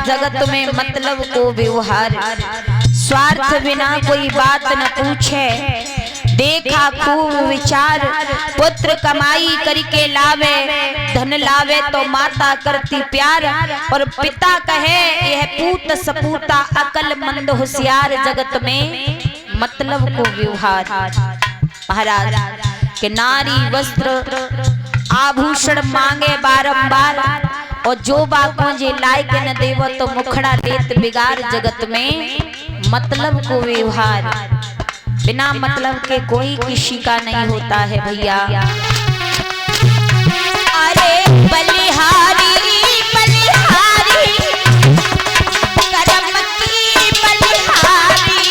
जगत में मतलब को व्यवहार, स्वार्थ बिना कोई बात न पूछे, देखा खूब विचार, पुत्र कमाई करके लावे, धन लावे तो माता करती प्यार, और पिता कहे यह पूत सपूता अकलमंद होशियार, जगत में मतलब को व्यवहार। महाराज के नारी वस्त्र आभूषण मांगे बारंबार, और जो बातों जे लायक न देव तो मुखड़ा लेत बिगार, जगत में मतलब को व्यवहार। बिना मतलब के कोई किसी का नहीं होता है भैया। अरे बलिहारी बलिहारी करम की बलिहारी,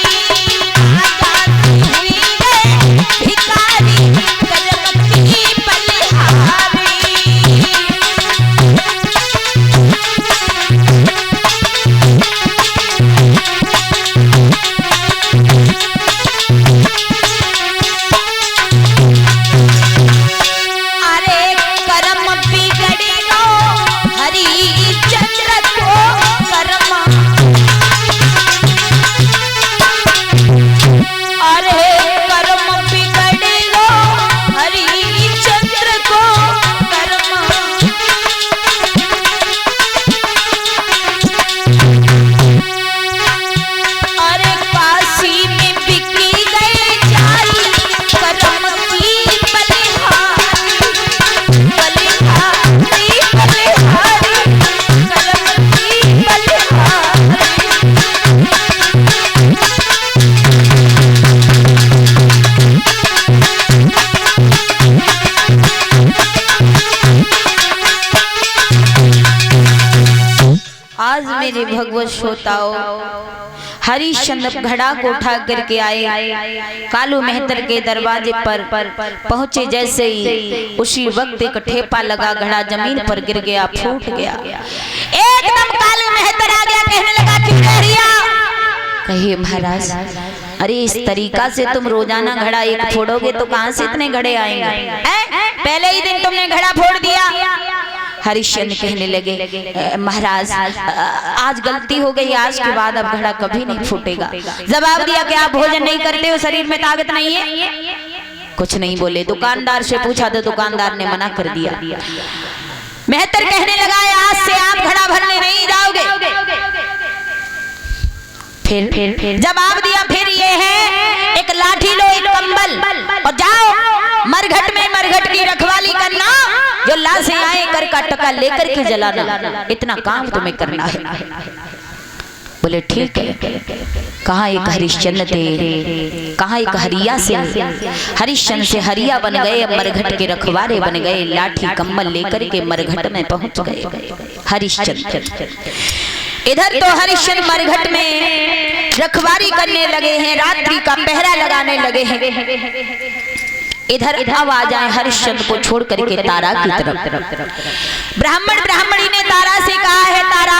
आजादी हुई है भिखारी, करम की बलिहारी। आज मेरे भगवत श्रोताओं, हरिश्चंद्र घड़ा को उठा करके आए, कालू मेहतर के दरवाजे पर पहुंचे। जैसे ही उसी वक्त एक ठेपा लगा, घड़ा जमीन पर गिर गया, फूट गया। एकदम कालू मेहतर आ गया, कहने लगा कहिए महाराज, अरे इस तरीका से तुम रोजाना घड़ा एक फोड़ोगे तो कहां से इतने घड़े आएंगे? पहले ही दिन तुमने घड़ा फोड़ दिया। हरिश्चंद्र कहने लगे महाराज आज गलती हो गई, आज के बाद अब घड़ा कभी नहीं फूटेगा। जवाब दिया कि आप भोजन नहीं करते हो, शरीर में ताकत नहीं है? कुछ नहीं बोले। दुकानदार से पूछा तो दुकानदार ने मना कर दिया। मेहतर कहने लगा आज से आप घड़ा भरने नहीं जाओगे। फिर जवाब दिया फिर ये है, एक लाठी लो, एक कंबल, और जाओ मरघट में मरघट की रखवाली करना, जो लाशें आए कर का टका लेकर के जलाना, इतना काम तुम्हें करना है। बोले ठीक है। कहाँ एक हरिश्चंद्र थे, कहाँ एक हरिया से, हरिश्चंद्र से हरिया बन गए, मरघट के रखवारे बन गए, लाठी कंबल लेकर के मरघट में पहुंच गए हरिश्चंद्र। इधर तो हरिश्चंद्र मरघट में रखवारी करने लगे हैं, रात्रि का पहरा लगाने लगे हैं। इधर अब आ जाए हरिश्चंद्र को छोड़ करके तारा की तरफ। ब्राह्मणी ने तारा से कहा है, तारा